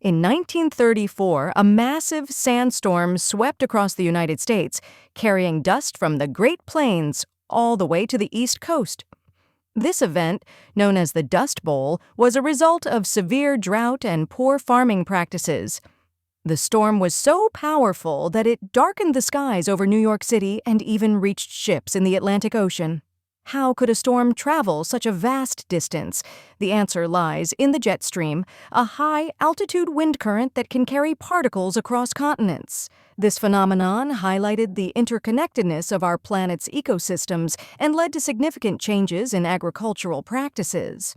In 1934, a massive sandstorm swept across the United States, carrying dust from the Great Plains all the way to the East Coast. This event, known as the Dust Bowl, was a result of severe drought and poor farming practices. The storm was so powerful that it darkened the skies over New York City and even reached ships in the Atlantic Ocean. How could a storm travel such a vast distance? The answer lies in the jet stream, a high-altitude wind current that can carry particles across continents. This phenomenon highlighted the interconnectedness of our planet's ecosystems and led to significant changes in agricultural practices.